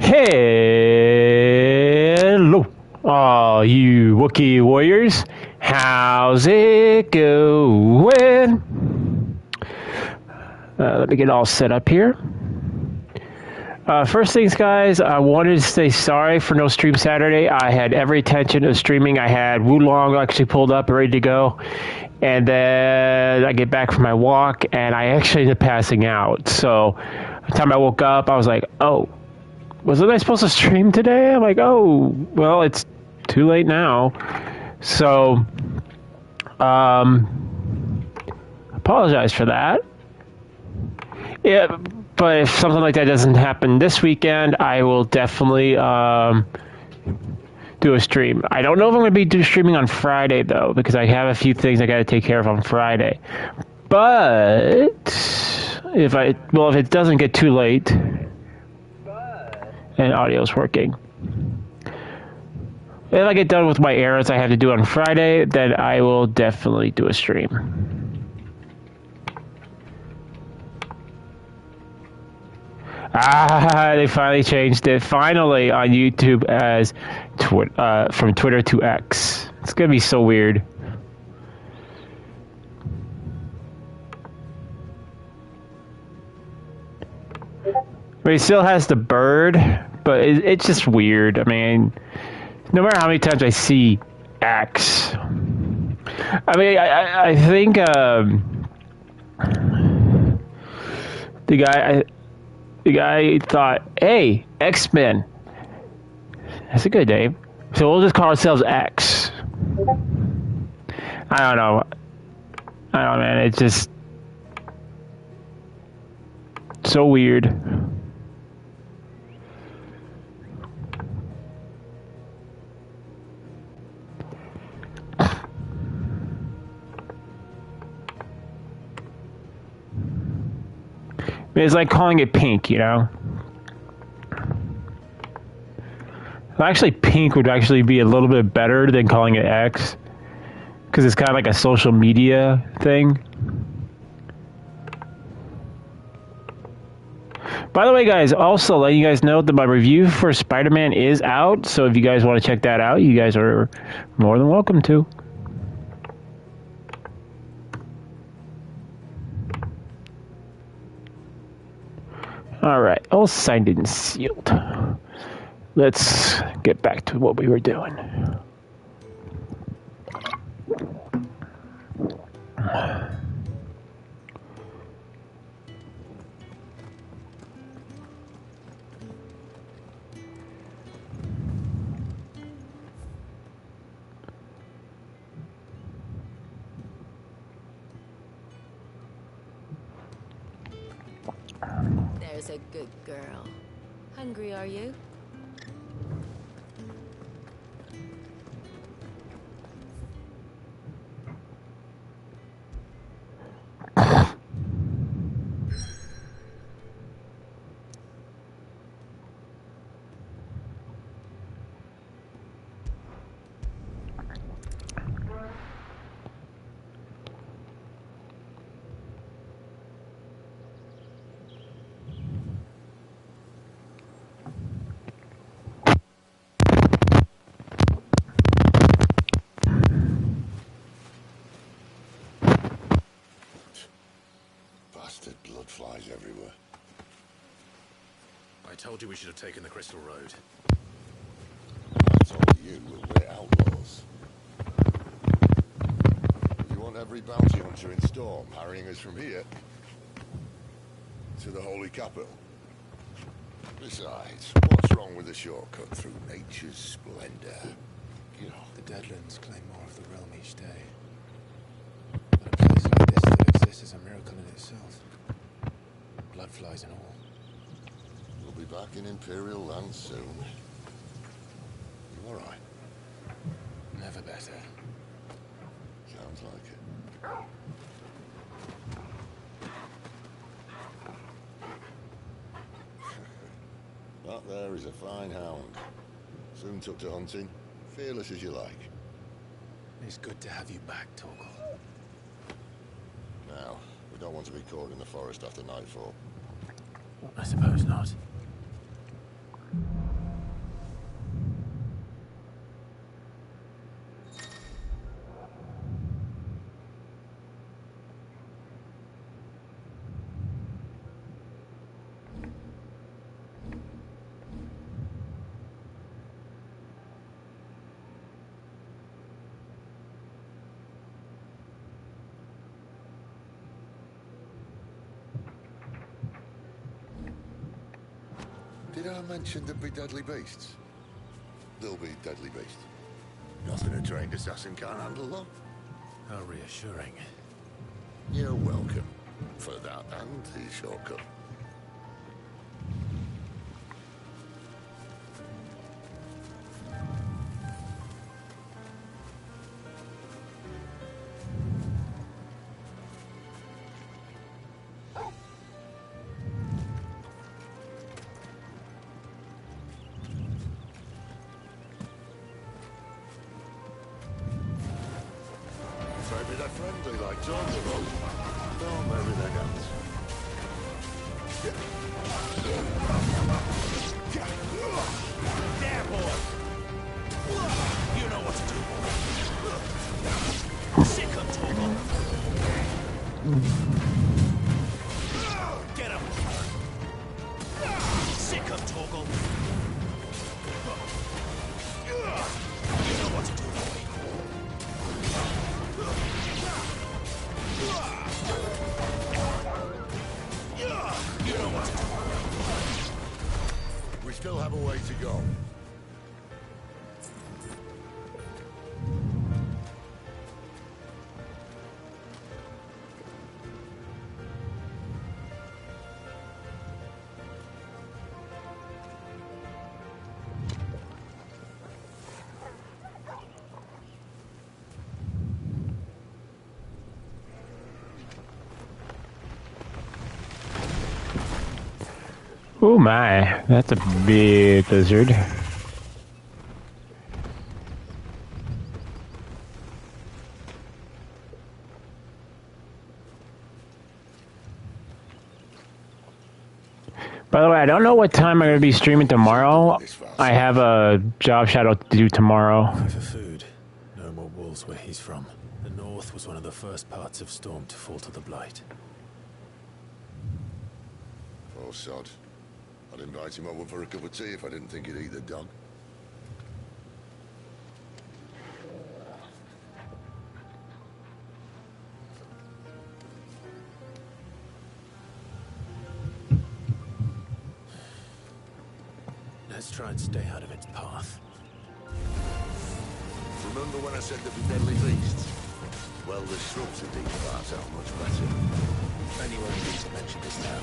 Hello, all you Wookiee warriors. How's it going? Let me get all set up here. First things, guys, I wanted to say sorry for no stream Saturday. I had every intention of streaming. I had Wulong actually pulled up and ready to go. And then I get back from my walk, and I actually ended up passing out. So by the time I woke up, I was like, oh, wasn't I supposed to stream today? I'm like, oh, well, it's too late now. So, apologize for that. Yeah, but if something like that doesn't happen this weekend, I will definitely do a stream. I don't know if I'm going to be streaming on Friday, though, because I have a few things I got to take care of on Friday. But if it doesn't get too late and audio's working, if I get done with my errands I have to do on Friday, then I will definitely do a stream. They finally changed it. Finally on YouTube as from Twitter to X. It's gonna be so weird. But it still has the bird, but it's just weird. I mean, no matter how many times I see X, I mean, I think the guy thought, hey, X-Men. That's a good name. So we'll just call ourselves X. I don't know, man. It's just so weird. It's like calling it pink, you know? Actually, pink would actually be a little bit better than calling it X, because it's kind of like a social media thing. By the way, guys, also letting you guys know that my review for Spider-Man is out, so if you guys want to check that out, you guys are more than welcome to. All right, all signed and sealed. Let's get back to what we were doing. There's a good girl. Hungry, are you? Blood flies everywhere. I told you we should have taken the Crystal Road. I told you we're outlaws. You want every bounty hunter in Storm harrying us from here to the Holy Capital? Besides, what's wrong with a shortcut through nature's splendor? You know, the Deadlands claim more of the realm each day. But a place like this that exists is a miracle in itself. Blood flies and all. We'll be back in Imperial land soon. You alright? Never better. Sounds like it. That there is a fine hound. Soon took to hunting. Fearless as you like. It's good to have you back, Torgal. Now, we don't want to be caught in the forest after nightfall. I suppose not. Did I mention there'd be deadly beasts? There'll be deadly beasts. Nothing a trained assassin can't handle, though. How reassuring. You're welcome for that and the shortcut. Maybe they're friendly like Tornado. No, maybe they don't. There, boy! You know what to do. Sick of Torgal. Get him! Sick of Torgal. You know what to do, boy. You know what to do. We still have a way to go. Oh my, that's a big lizard. By the way, I don't know what time I'm going to be streaming tomorrow. I have a job shadow to do tomorrow. For food, no more wolves where he's from. The north was one of the first parts of Storm to fall to the Blight. Oh, sod. I'd invite him over for a cup of tea if I didn't think he'd eat the dog. Let's try and stay out of its path. Remember when I said there'd be deadly beasts? Well, the shrubs in these parts are much better. Anyone needs to mention this now.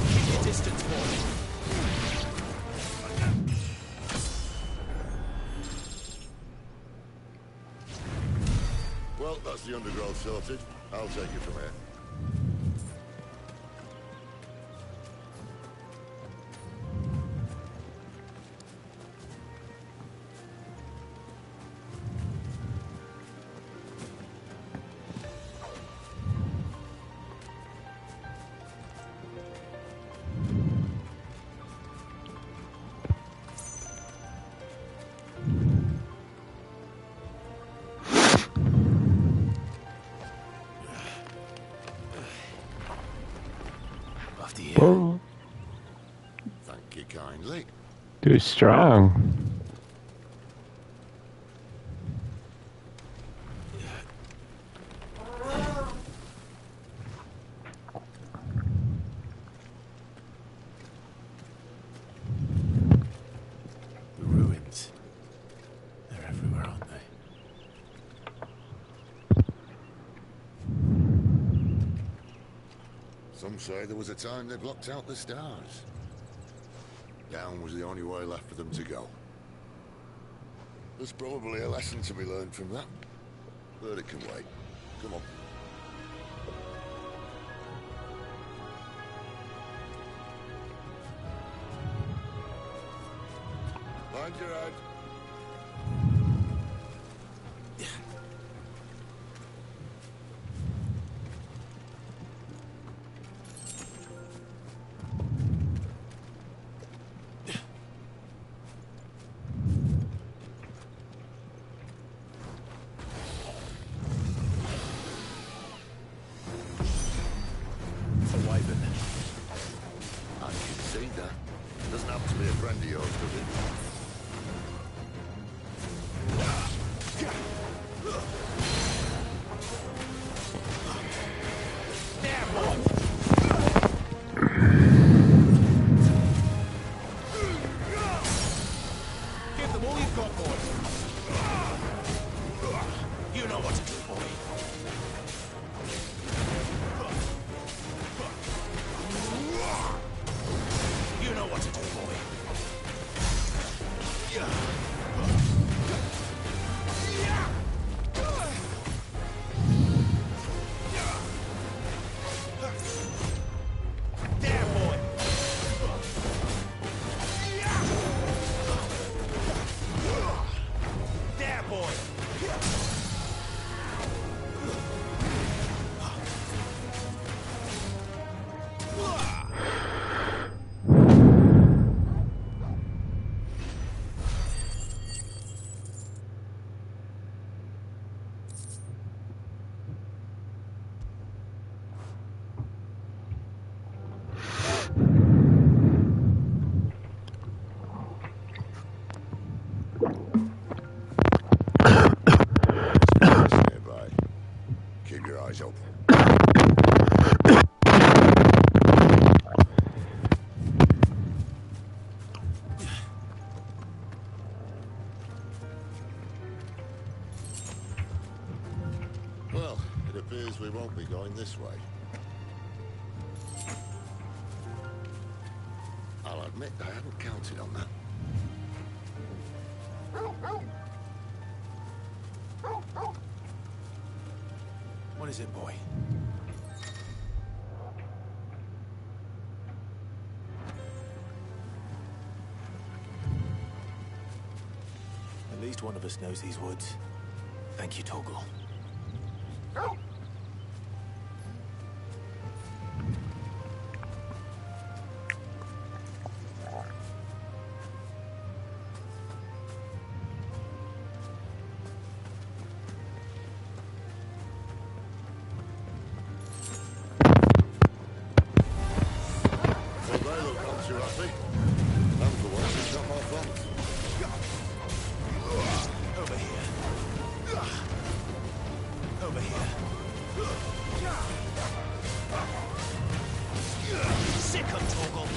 Keep your distance, boy. Well, that's the undergrowth sorted. I'll take it from here. Whoa. Thank you kindly. Too strong. The ruins. They're everywhere, aren't they? Some say there was a time they blocked out the stars. Down was the only way left for them to go. There's probably a lesson to be learned from that. But it can wait. Come on. Mind your head. You know what to do, boy. You know what to do, boy. There, boy. There, boy. Nearby. Keep your eyes open. Well, it appears we won't be going this way. I'll admit I hadn't counted on that. What is it, boy? At least one of us knows these woods. Thank you, Torgal. Well, they look not too happy. And for once, it's not my fault. Over here. Over here. Sick of Torgal.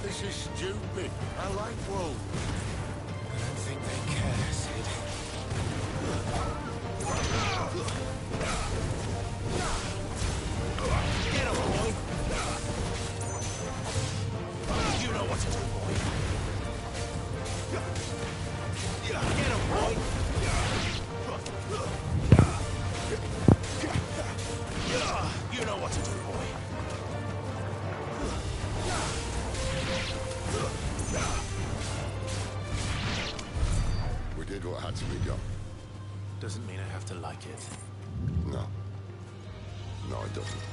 This is stupid. I like wool. I don't think they care, Sid. Get him, boy. You know what to do, boy. Get him, boy. You know what to do, boy. We did what had to be done. Doesn't mean I have to like it. No. No, it doesn't.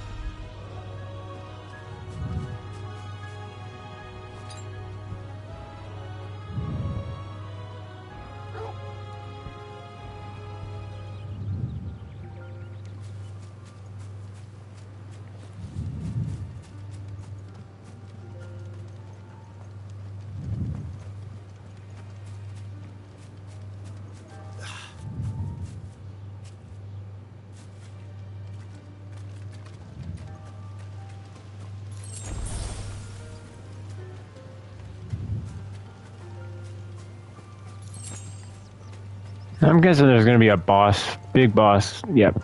I'm guessing there's going to be a boss, big boss, yep,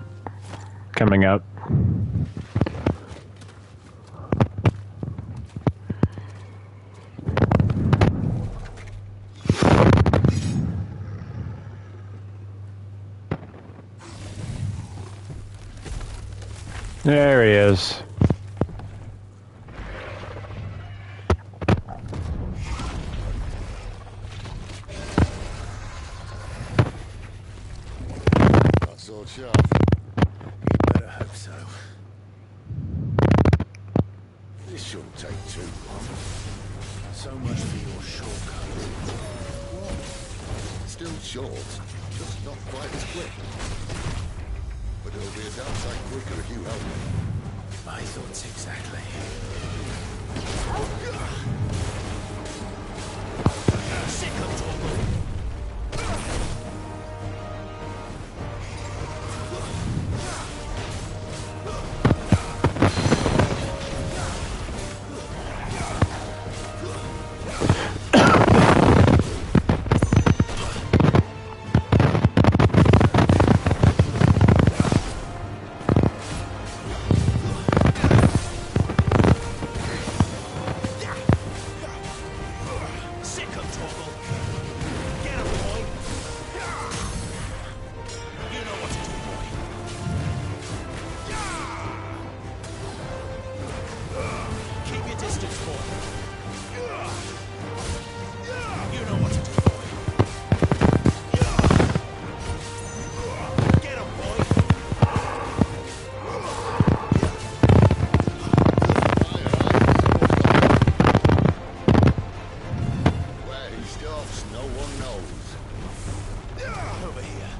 coming up. There he is. Sword sharp. You better hope so. This shouldn't take too long. So much for your shortcut. Still short, just not quite as quick. But it'll be a damn sight quicker if you help me. My thoughts exactly. Sick of Torgal. else no one knows. Over here.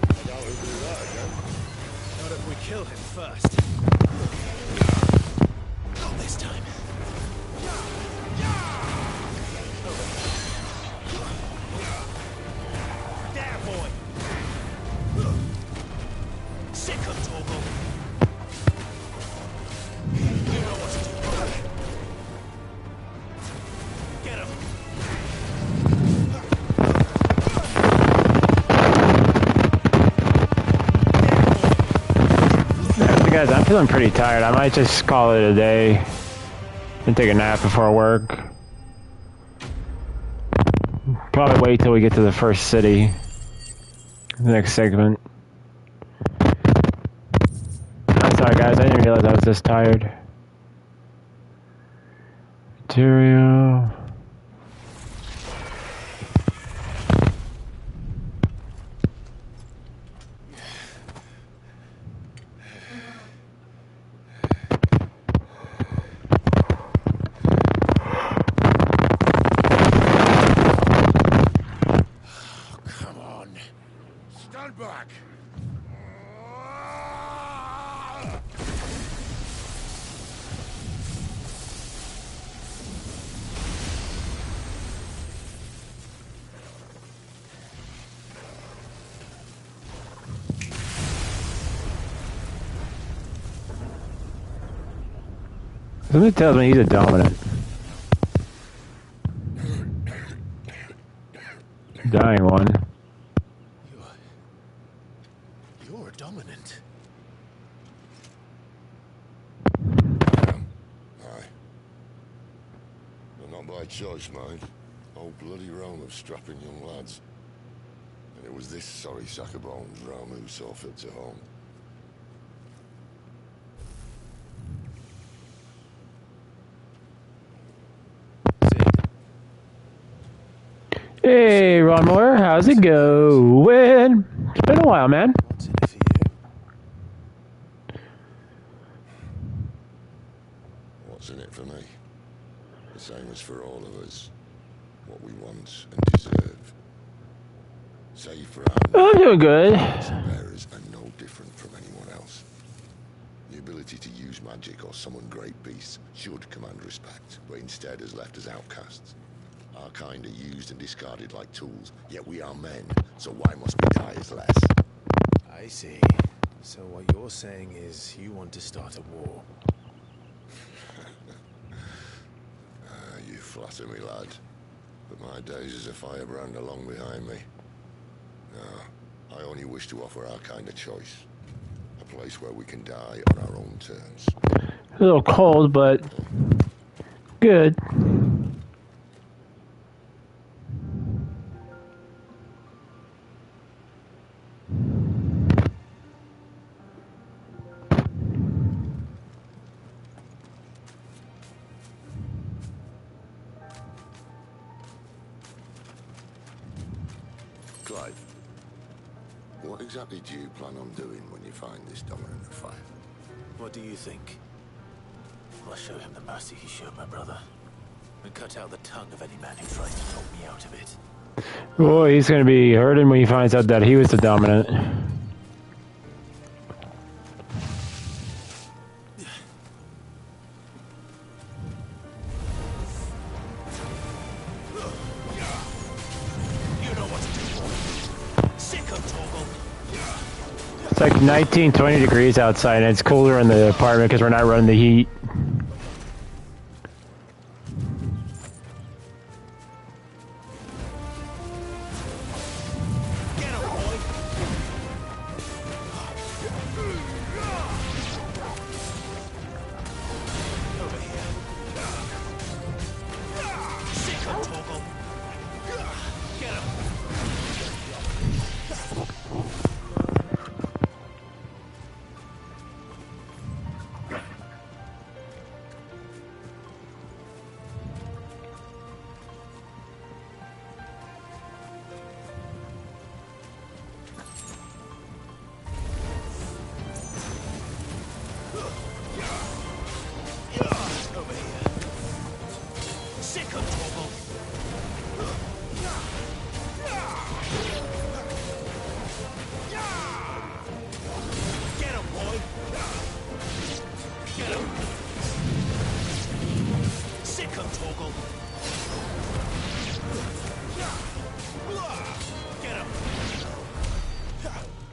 I doubt he'll do that again. Not if we kill him first. Not this time. There, boy. Sick of Torgal. You know what to do. Get him. Guys, I'm feeling pretty tired. I might just call it a day and take a nap before work. Probably wait till we get to the first city. The next segment. I'm sorry guys, I didn't realize I was this tired. Material. Stand back! Something tells me he's a dominant. Dying one. You're a dominant. Aye. But not by choice, mind. Whole bloody realm of strapping young lads. And it was this sorry sack of bones realm who saw fit to home. Hey, Ron Moore, how's it going? It's been a while, man. What's in it for you? What's in it for me? The same as for all of us. What we want and deserve. Save for our I'm doing good. bearers are no different from anyone else. The ability to use magic or summon great beasts should command respect, but instead has left us outcasts. Our kind are used and discarded like tools, yet we are men, so why must we die as less? I see. So what you're saying is you want to start a war. You flatter me, lad. But my days as a firebrand are long behind me. No, I only wish to offer our kind a choice. A place where we can die on our own terms. A little cold, but good. Clive, what exactly do you plan on doing when you find this dominant of fire? What do you think? I'll show him the mercy he showed my brother. And cut out the tongue of any man who tries to talk me out of it. Boy, he's gonna be hurting when he finds out that he was the dominant. It's like 19, 20 degrees outside, and it's cooler in the apartment because we're not running the heat. 'em, Torgal. Get him.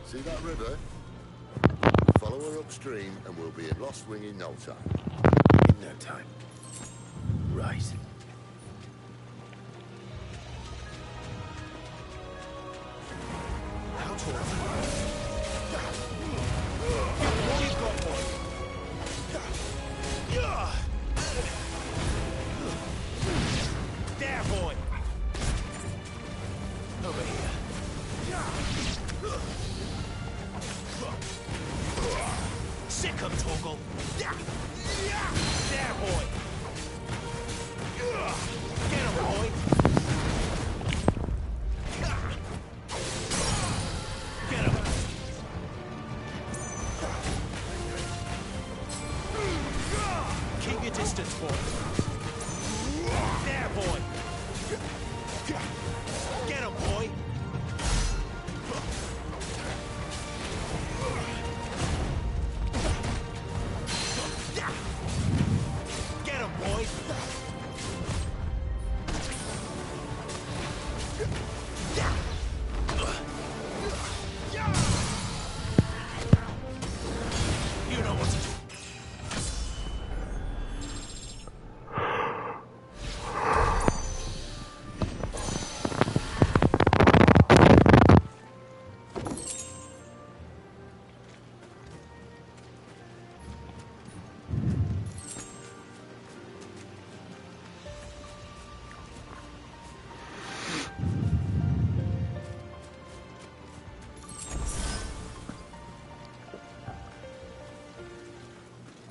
See that river? Follow her upstream and we'll be at Lost Wing in no time. In no time. Right. How tall? What you got, boy? There, boy. Over here. Sick 'em, Torgal. There, boy. Get him, boy. Get him. Keep your distance, boy. There, boy. Get him, boy. Get him, boy. You know what to do.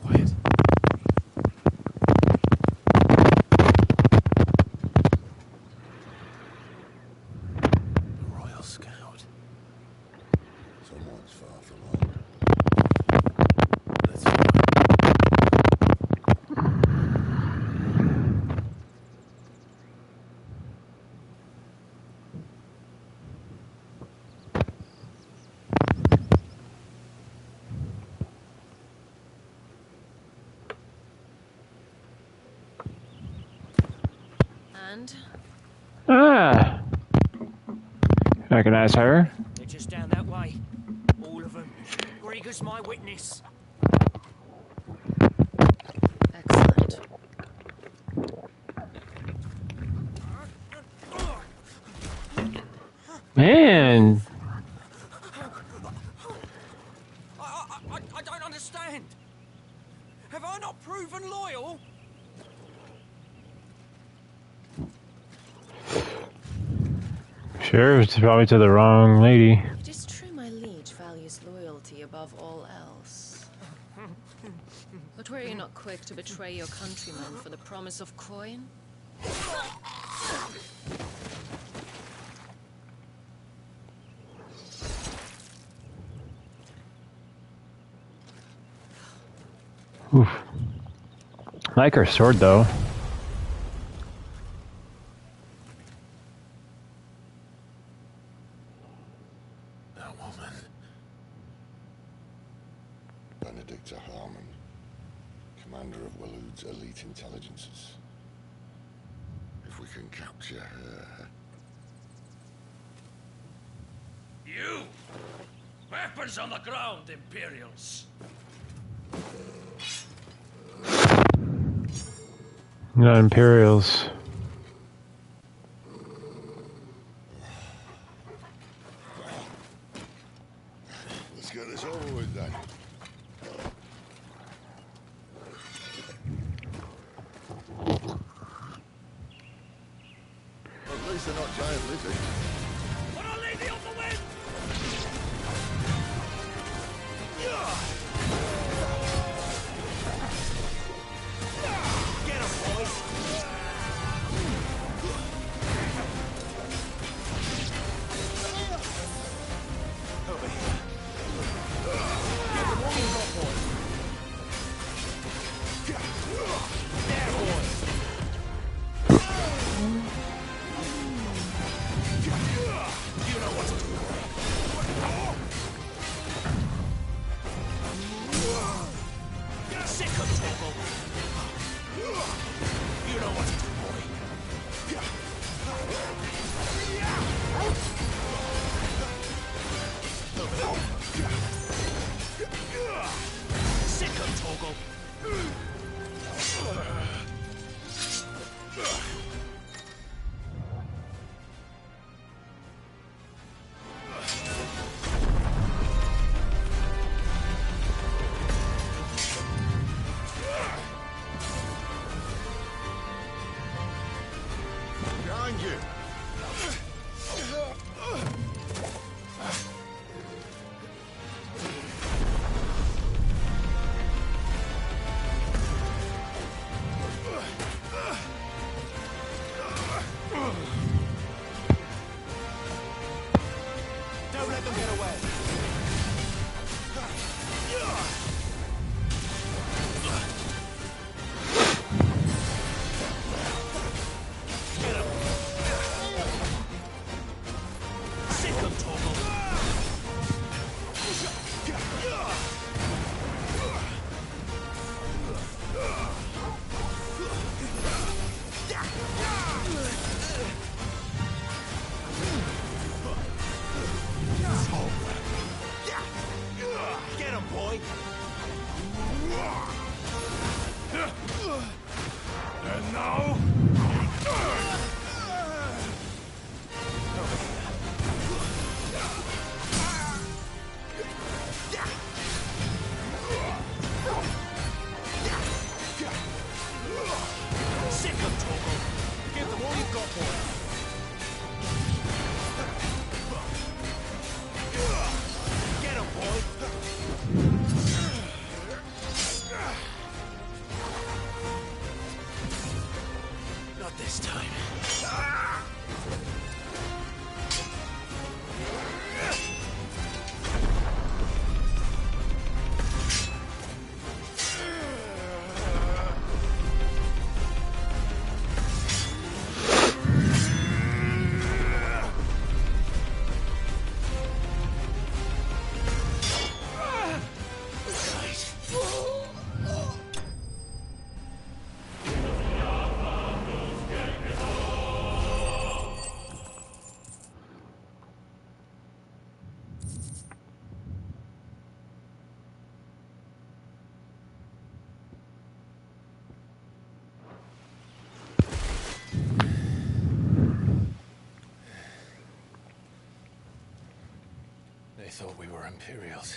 Quiet. Royal Scout. Someone's far from home. Let's find. And Ah. Recognize her. They're just down that way. All of them. Grieger's my witness. excellent. Man. I don't understand. Have I not proven loyal? Sure, it's probably to the wrong lady. It is true my liege values loyalty above all else. But were you not quick to betray your countrymen for the promise of coin? Oof. I like her sword though. That woman. Benedicta Harmon, commander of Walood's elite intelligences. If we can capture her... You! Weapons on the ground, Imperials! Not Imperials. Let's get this over with then. At least they're not giant lizards. Put a lady on the wind! Get him, boys! Over here. Get the walking drop, boys! There, boys! Don't let them get away. Get him. Sick him, Torgal. Get him, boy. And now? Sick him, Torgal. Give them all you've got, boy. Get him, boy. Not this time. They thought we were Imperials.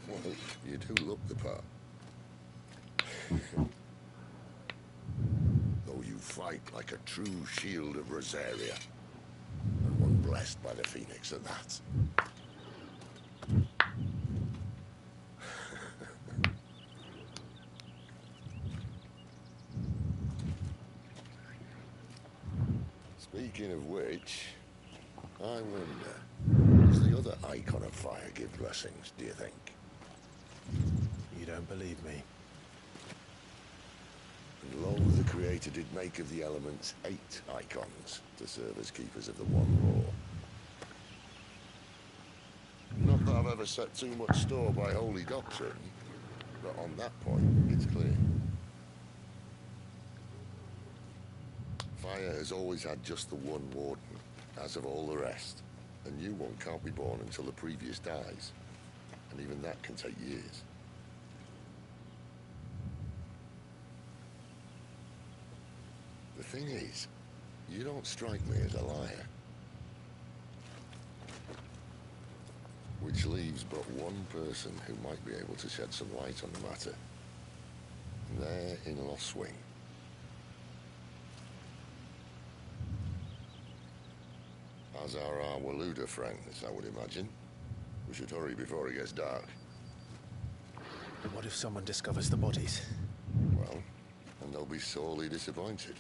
Well, you do look the part. Though you fight like a true shield of Rosaria. And one blessed by the Phoenix at that. Speaking of which, I wonder, does the other icon of fire give blessings, do you think? You don't believe me? And lo, the Creator did make of the elements 8 icons to serve as keepers of the one law. Not that I've ever set too much store by holy doctrine, but on that point, it's clear. Fire has always had just the one warden, as of all the rest. A new one can't be born until the previous dies, and even that can take years. The thing is, you don't strike me as a liar. Which leaves but one person who might be able to shed some light on the matter. There in Lost Wing. As are our Waluda friends, I would imagine. We should hurry before it gets dark. But what if someone discovers the bodies? Well, and they'll be sorely disappointed.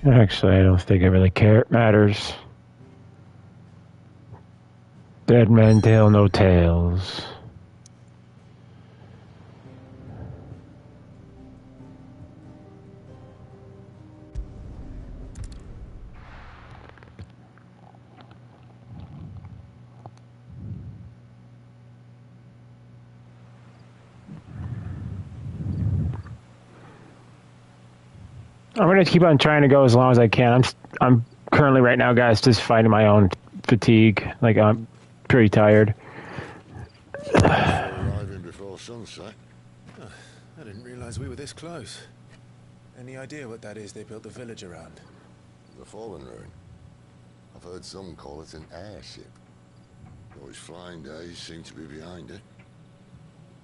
Actually, I don't think it really matters. Dead men tell no tales. I'm gonna keep on trying to go as long as I can. I'm currently right now, guys, just fighting my own fatigue. Like I'm pretty tired. Arriving before sunset. I didn't realize we were this close. Any idea what that is they built the village around? The Fallen Ruin. I've heard some call it an airship. All his flying days seem to be behind it.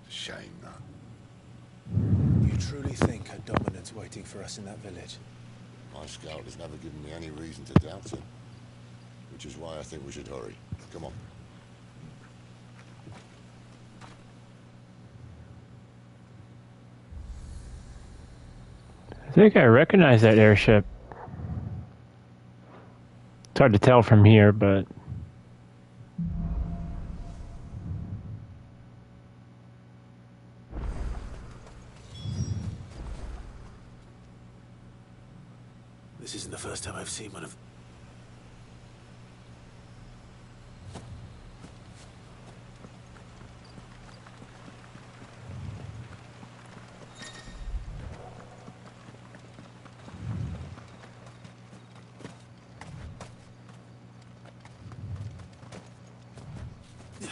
Shame, that. You truly think a dominant's waiting for us in that village? My scout has never given me any reason to doubt him. Which is why I think we should hurry. Come on. I think I recognize that airship. It's hard to tell from here, but... This isn't the first time I've seen one of...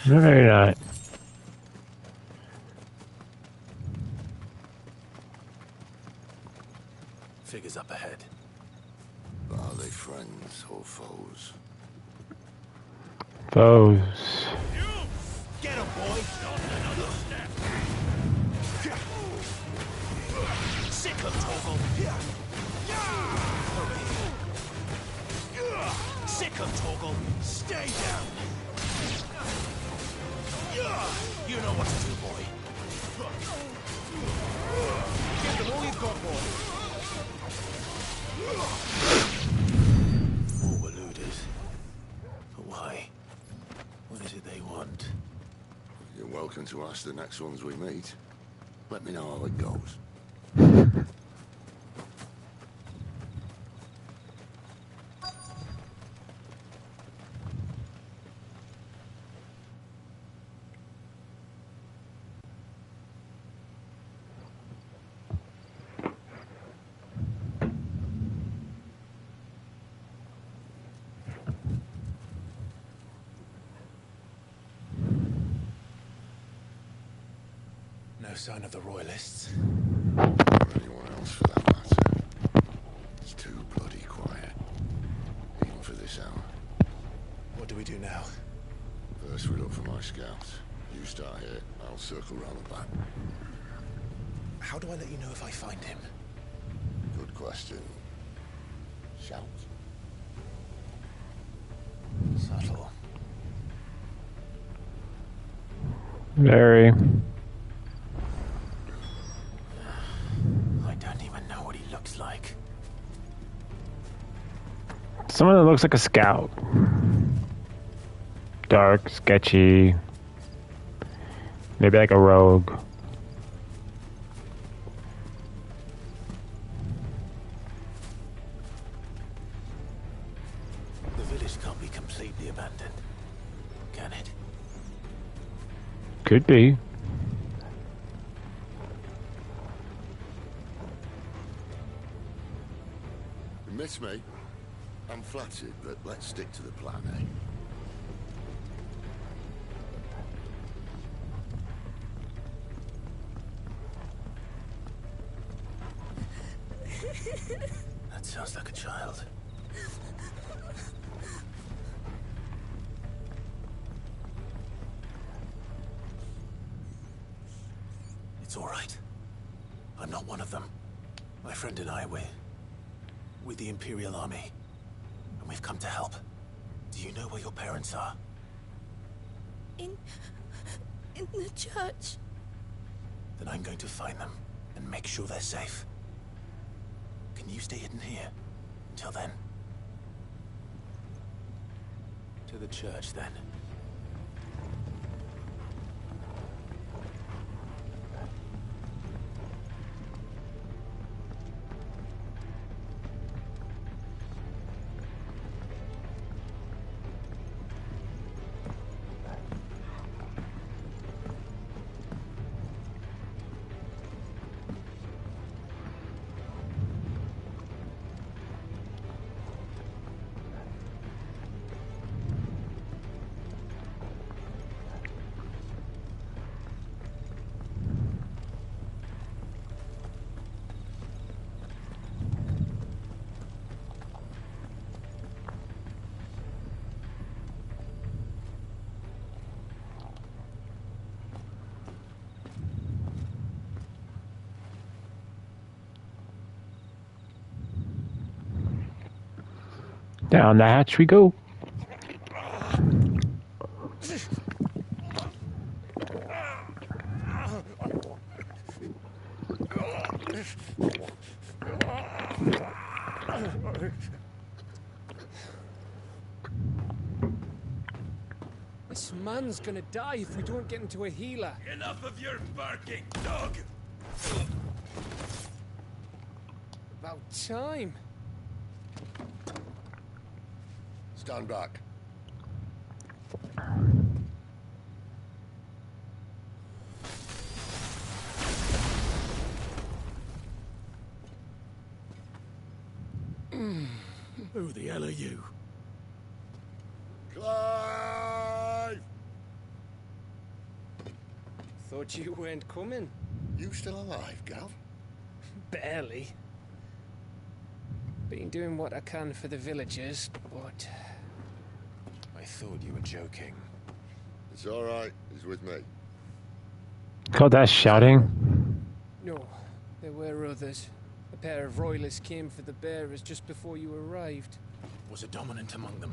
No, maybe not. Figures up ahead. Are they friends or foes? Foes. Get him, boy! Not another step! Sick of Toggle! Sick of Toggle! Stay down! You know what to do, boy. Give them all you've got, boy. All were looters. But why? What is it they want? You're welcome to ask the next ones we meet. Let me know how it goes. No sign of the royalists. Or anyone else for that matter. It's too bloody quiet. Even for this hour. What do we do now? First we look for my scouts. You start here, I'll circle round the back. How do I let you know if I find him? Good question. Shout. Subtle. Very. I don't even know what he looks like. Someone that looks like a scout. Dark, sketchy. Maybe like a rogue. The village can't be completely abandoned, can it? Could be. You miss me? I'm flattered, but let's stick to the plan, eh? That sounds like a child. It's all right. I'm not one of them. My friend and I, we're with the Imperial Army. And we've come to help. Do you know where your parents are? In the church. Then I'm going to find them and make sure they're safe. Can you stay hidden here until then? To the church, then. Down the hatch we go. This man's gonna die if we don't get into a healer. Enough of your barking, dog! About time. Stand back. Who the hell are you? Clive! Thought you weren't coming. You still alive, Gav? Barely. Been doing what I can for the villagers, but... I thought you were joking. It's all right. He's with me. Call that shouting. No, there were others. A pair of royalists came for the bearers just before you arrived. Was a dominant among them?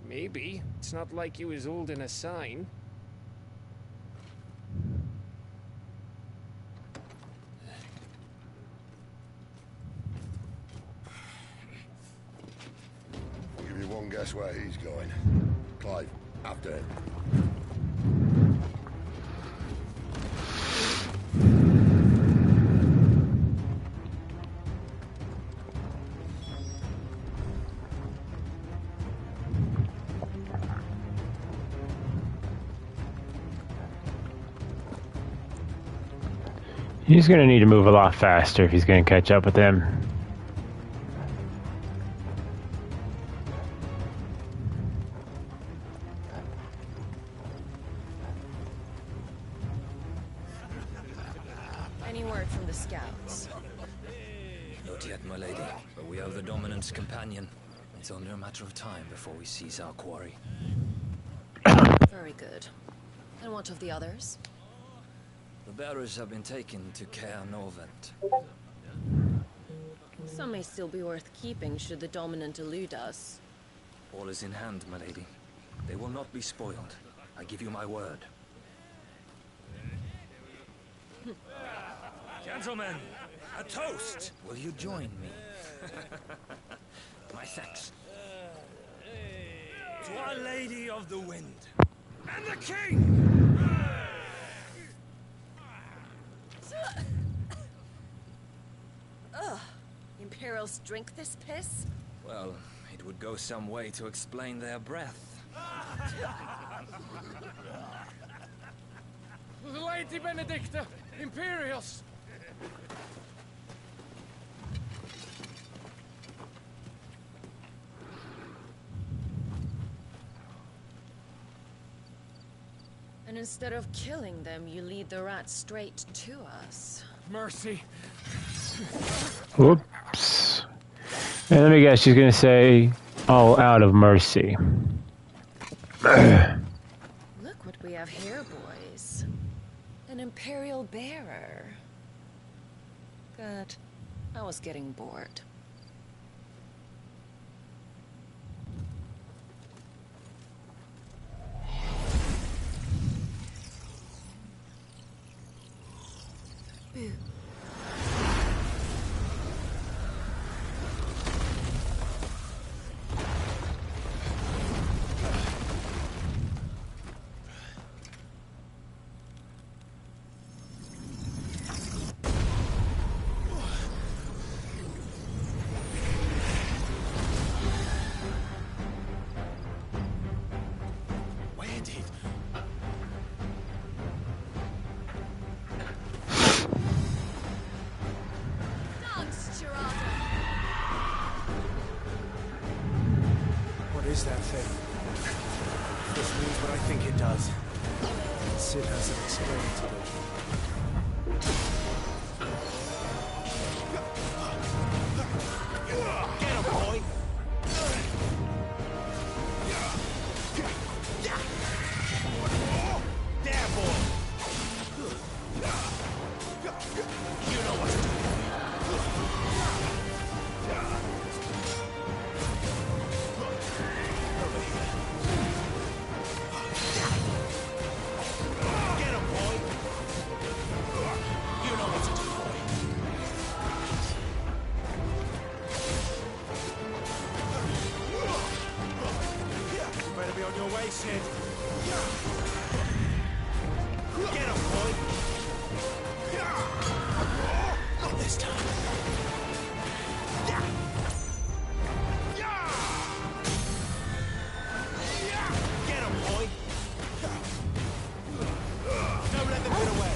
Maybe. It's not like he was holding a sign. I'll give you one guess where he's going. Clive, after him. He's going to need to move a lot faster if he's going to catch up with them. Any word from the scouts? Not yet, my lady, but we are the dominant's companion. It's only a matter of time before we seize our quarry. Very good. And what of the others? The bearers have been taken to Caer Norvent. Some may still be worth keeping should the dominant elude us. All is in hand, my lady. They will not be spoiled. I give you my word. Gentlemen, a toast! Will you join me? My thanks. To Our Lady of the Wind. And the King! Ugh. Imperials drink this piss? Well, it would go some way to explain their breath. The Lady Benedicta! Imperials! And instead of killing them, you lead the rats straight to us. Mercy. Whoops. And let me guess, she's going to say, all out of mercy. Look what we have here, boys. An Imperial bearer. Good. I was getting bored. Boo. What is that thing? This means what I think it does. Sid hasn't explained to me. Get him, boy! There, boy! You know what to do. way, Sid. Get him, boy. Not this time. Get him, boy. Don't let them get away.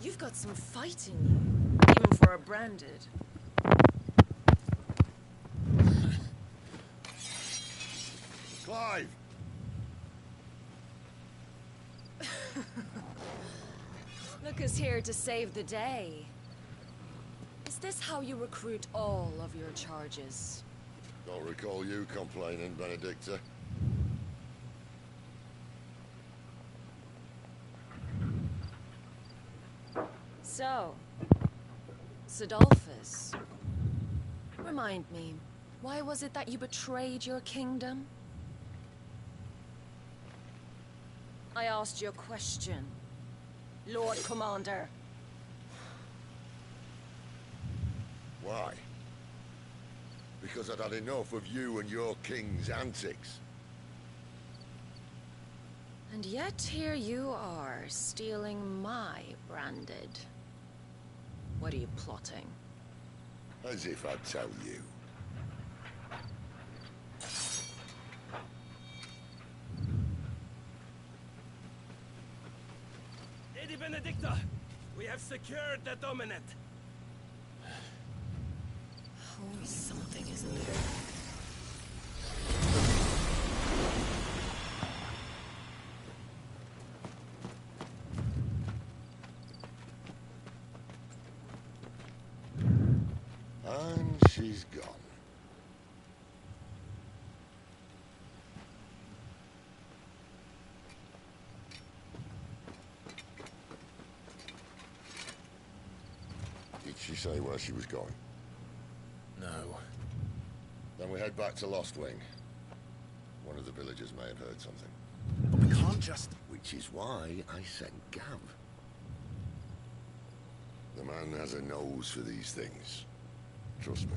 You've got some fight in you, even for a branded. Clive! Look who's here to save the day. Is this how you recruit all of your charges? Don't recall you complaining, Benedicta. So, Sidolphus, remind me, why was it that you betrayed your kingdom? I asked you a question, Lord Commander. Why? Because I'd had enough of you and your king's antics. And yet here you are, stealing my branded. What are you plotting? As if I'd tell you. Lady Benedicta, we have secured the dominant. Always something, isn't there? And she's gone. Did she say where she was going? No. Then we head back to Lost Wing. One of the villagers may have heard something. But we can't just... Which is why I sent Gav. The man has a nose for these things. Trust me.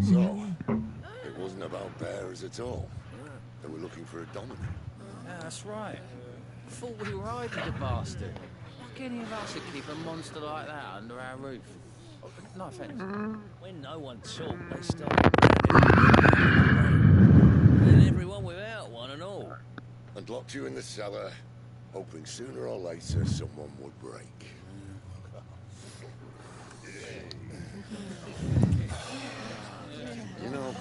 So, it wasn't about bears at all. They were looking for a dominant. Yeah, that's right. Thought we were hiding the bastard. Like any of us would keep a monster like that under our roof. Oh, no offense. When no one talked, they started and everyone without one and all. And locked you in the cellar, hoping sooner or later someone would break. You know,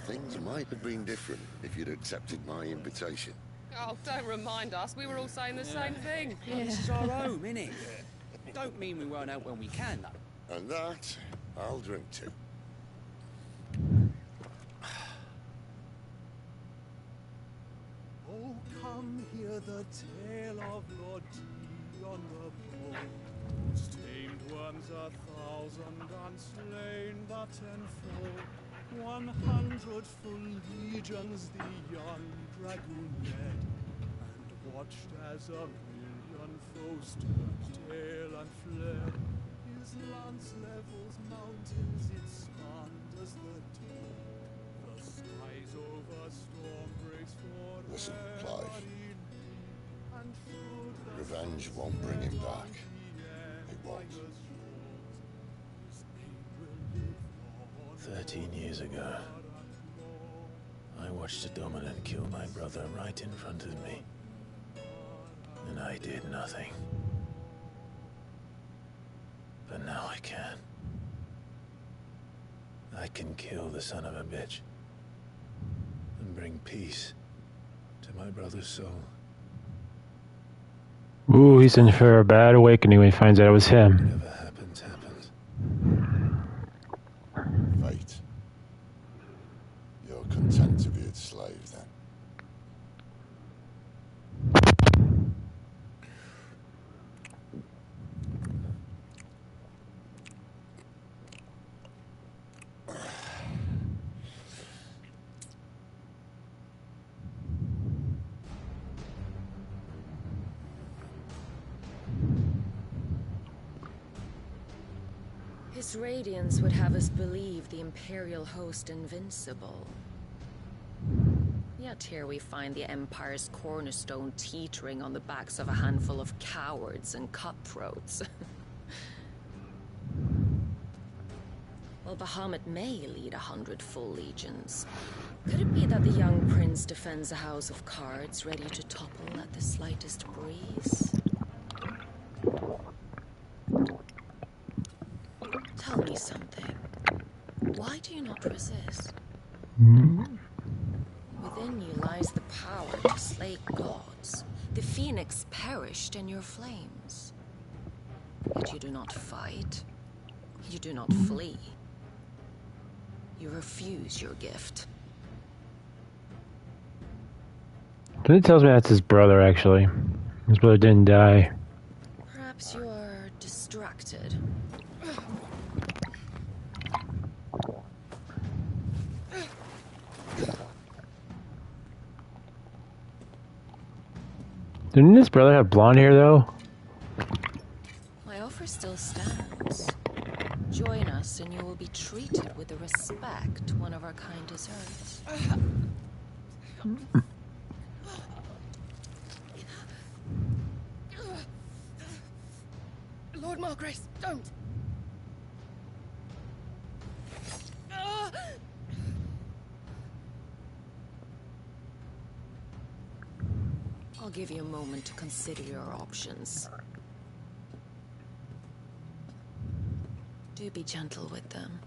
things might have been different if you'd accepted my invitation. Oh, don't remind us. We were all saying the same thing. This is our home, innit? Don't mean we won't out when we can, though. And that, I'll drink to. Oh, come hear the tale of Lord T on the pole. Whose tamed worms 1,000 and slain the 10-fold. 100 full legions the young dragoon led, and watched as 1,000,000 foes turned tail and fled. His lance levels mountains, it spanned as the day. The skies over storm breaks for Listen, Clive. and through the Revenge won't bring him back. It won't. 13 years ago, I watched a dominant kill my brother right in front of me. And I did nothing. But now I can. I can kill the son of a bitch. bring peace to my brother's soul. Ooh, he's in for a bad awakening when he finds out it was him. Whatever happens, happens. Fate. You're content to be its slave, then? His radiance would have us believe the Imperial host invincible. Yet here we find the Empire's cornerstone teetering on the backs of a handful of cowards and cutthroats. Well, Bahamut may lead 100 full legions. Could it be that the young prince defends a house of cards ready to topple at the slightest breeze? Tell me something. Why do you not resist? Within you lies the power to slay gods. The phoenix perished in your flames. Yet you do not fight. You do not flee. You refuse your gift. Then it tells me that's his brother, actually. His brother didn't die. Perhaps you are distracted. Didn't his brother have blonde hair, though? My offer still stands. Join us and you will be treated with the respect one of our kind deserves. Lord Margrace, don't! I'll give you a moment to consider your options. Do be gentle with them.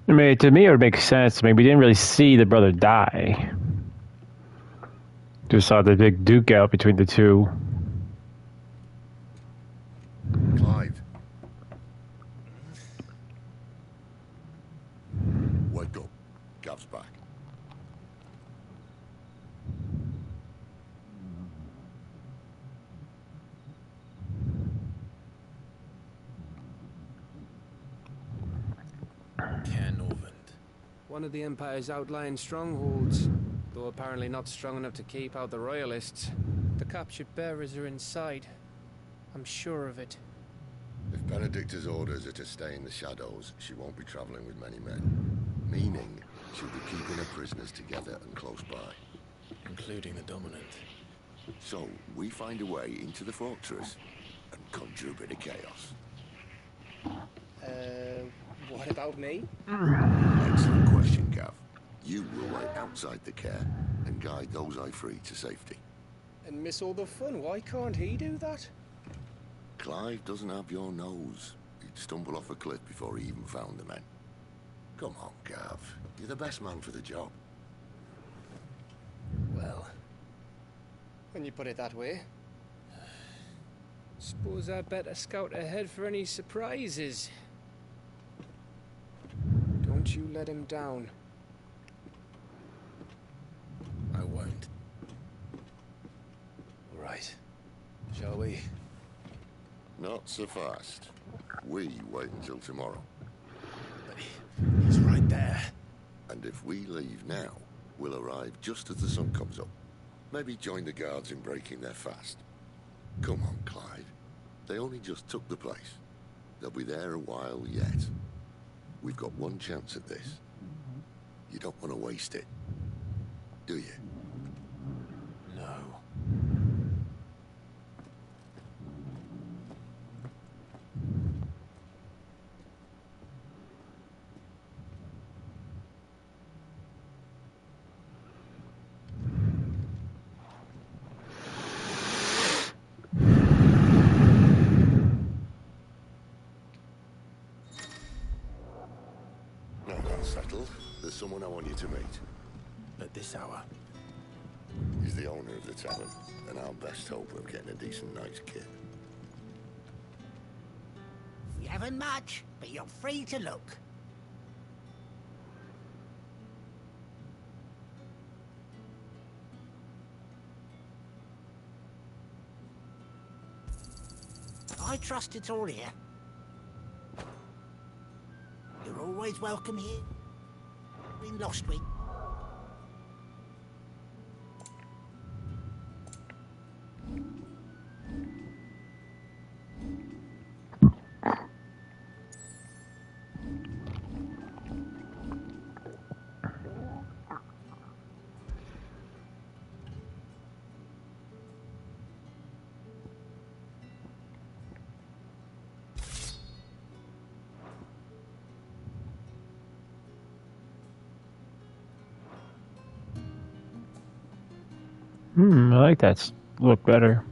I mean, to me, it would make sense. I mean, we didn't really see the brother die. Just saw the big duke out between the two. Clive. Wake up. Gav's back. One of the Empire's outlying strongholds, though apparently not strong enough to keep out the Royalists. The captured bearers are inside. I'm sure of it. If Benedicta's orders are to stay in the shadows, she won't be traveling with many men. Meaning, she'll be keeping her prisoners together and close by. Including the Dominant. So, we find a way into the fortress and conjure a bit of chaos. What about me? Excellent question, Gav. You will wait outside the care and guide those I free to safety. And miss all the fun. Why can't he do that? Clive doesn't have your nose. He'd stumble off a cliff before he even found the men. Come on, Gav. You're the best man for the job. Well, when you put it that way. Suppose I'd better scout ahead for any surprises. Don't you let him down. I won't. All right. Shall we? Not so fast. We wait until tomorrow. But he's right there. And if we leave now, we'll arrive just as the sun comes up. Maybe join the guards in breaking their fast. Come on, Clyde. They only just took the place. They'll be there a while yet. We've got one chance at this. You don't want to waste it, do you? No. to meet? At this hour. He's the owner of the tavern, and our best hope of getting a decent night's kit. We haven't much, but you're free to look. I trust it's all here. You're always welcome here in Lostwing. I like that look better.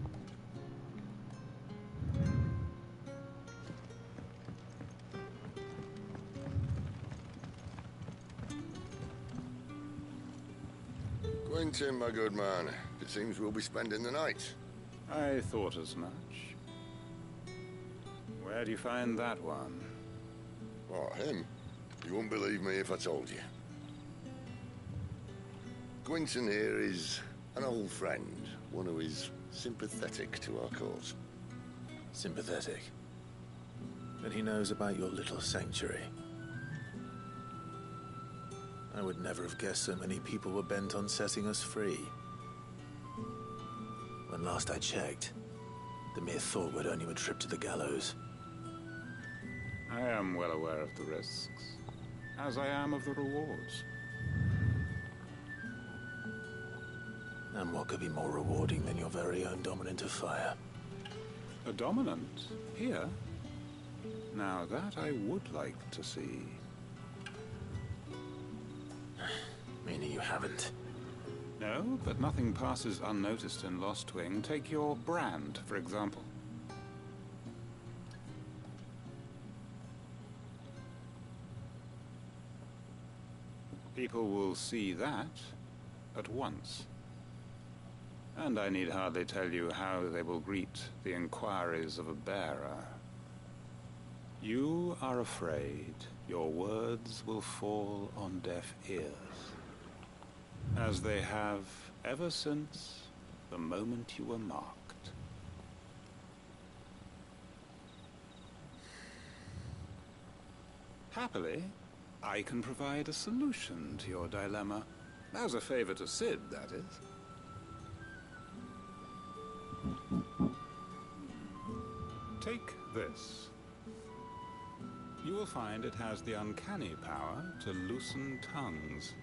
Quentin, my good man. It seems we'll be spending the night. I thought as much. Where do you find that one? What, him? You wouldn't believe me if I told you. Quentin here is an old friend, one who is sympathetic to our cause. Sympathetic? Then he knows about your little sanctuary. I would never have guessed so many people were bent on setting us free. When last I checked, the mere thought would earn you a trip to the gallows. I am well aware of the risks, as I am of the rewards. And what could be more rewarding than your very own dominant of fire? A dominant? Here? Now that I would like to see. Meaning you haven't? No, but nothing passes unnoticed in Lostwing. Take your brand, for example. People will see that at once. And I need hardly tell you how they will greet the inquiries of a bearer. You are afraid your words will fall on deaf ears, as they have ever since the moment you were marked. Happily, I can provide a solution to your dilemma. As a favor to Sid, that is. Take this. You will find it has the uncanny power to loosen tongues.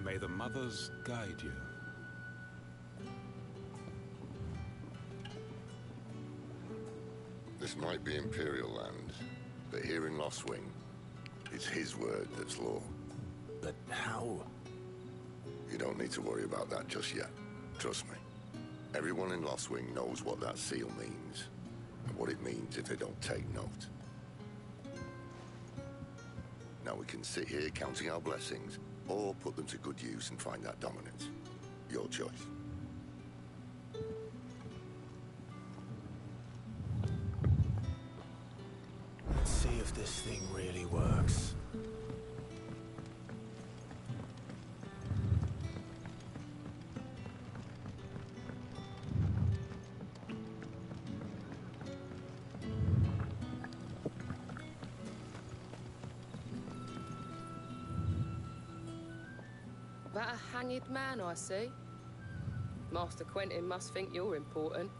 May the mothers guide you. This might be Imperial land, but here in Lostwing, it's his word that's law. But how? You don't need to worry about that just yet. Trust me. Everyone in Lostwing knows what that seal means, and what it means if they don't take note. Now we can sit here counting our blessings, or put them to good use and find that dominance. Your choice. Let's see if this thing really works. That a hanged man, I see. Master Quentin must think you're important.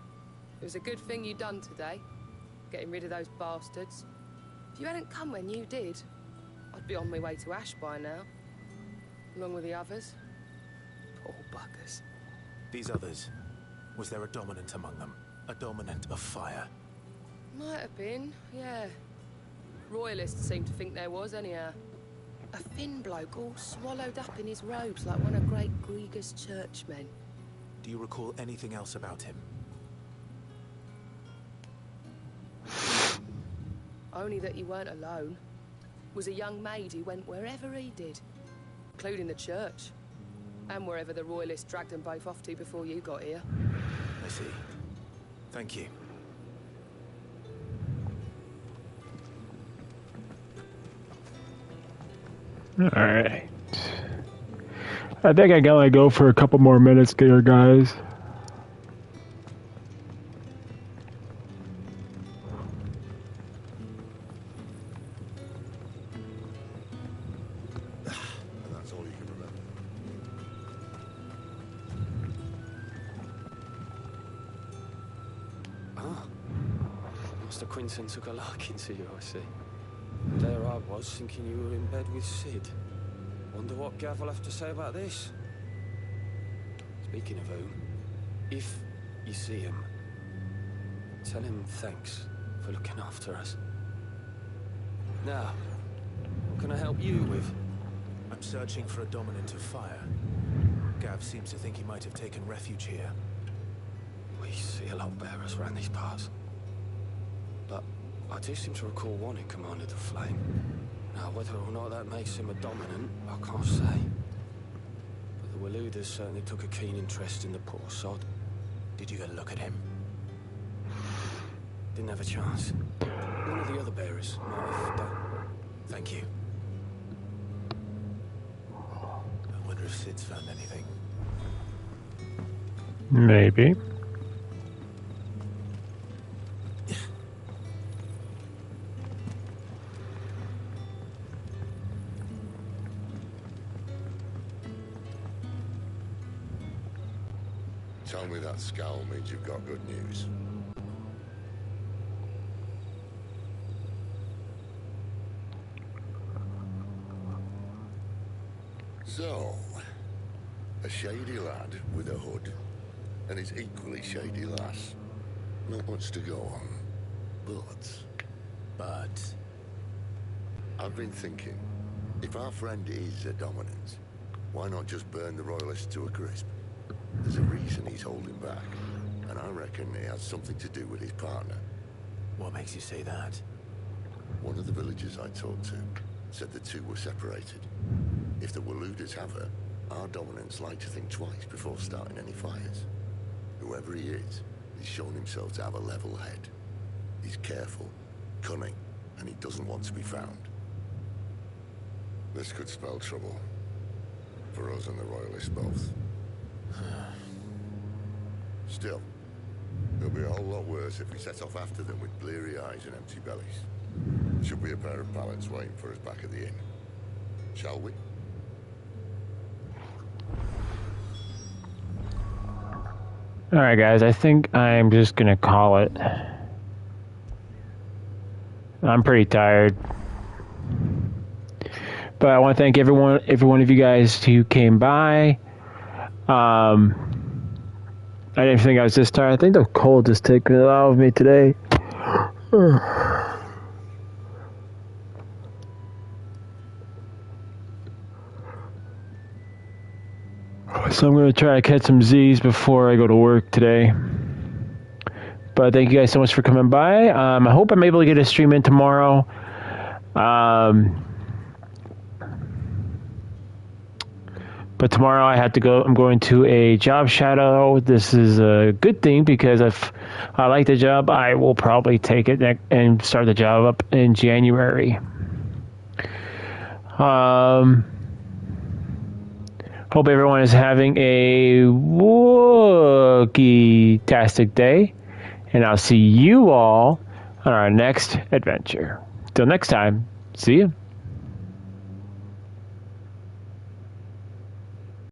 It was a good thing you done today, getting rid of those bastards. If you hadn't come when you did, I'd be on my way to Ash by now, along with the others. Poor buggers. These others, was there a dominant among them? A dominant of fire? Might have been, yeah. Royalists seem to think there was, anyhow. A thin bloke all swallowed up in his robes like one of Great Grieger's churchmen. Do you recall anything else about him? Only that you weren't alone. It was a young maid who went wherever he did, including the church. And wherever the royalists dragged them both off to before you got here. I see. Thank you. Alright. I think I gotta go for a couple more minutes here, guys. And that's all you can remember. Ah. Master Quinton took a liking to you, I see. There I was, thinking you were in bed with Sid. Wonder what Gav will have to say about this. Speaking of whom, if you see him, tell him thanks for looking after us. Now, what can I help you with? I'm searching for a dominant of fire. Gav seems to think he might have taken refuge here. We see a lot of bearers around these parts. But I do seem to recall one who commanded the flame. Now, whether or not that makes him a dominant, I can't say. But the Waluders certainly took a keen interest in the poor sod. Did you get a look at him? Didn't have a chance. One of the other bearers might have done. Thank you. I wonder if Sid's found anything. Maybe. Tell me that scowl means you've got good news. So, a shady lad with a hood, and his equally shady lass. Not much to go on, but... I've been thinking, if our friend is a dominant, why not just burn the royalists to a crisp? There's a reason he's holding back, and I reckon it has something to do with his partner. What makes you say that? One of the villagers I talked to said the two were separated. If the Waluders have her, our dominants like to think twice before starting any fires. Whoever he is, he's shown himself to have a level head. He's careful, cunning, and he doesn't want to be found. This could spell trouble. For us and the royalists both. Still, it'll be a whole lot worse if we set off after them with bleary eyes and empty bellies. Should be a pair of pallets waiting for us back at the inn. Shall we? Alright guys, I think I'm just gonna call it. I'm pretty tired. But I want to thank every one of you guys who came by. I didn't think I was this tired. I think the cold just taking it out of me today. So I'm going to try to catch some Z's before I go to work today. But thank you guys so much for coming by. I hope I'm able to get a stream in tomorrow. But tomorrow I have to go. I'm going to a job shadow. This is a good thing because if I like the job, I will probably take it and start the job up in January. Hope everyone is having a Wookiee-tastic day, and I'll see you all on our next adventure. Till next time, see you.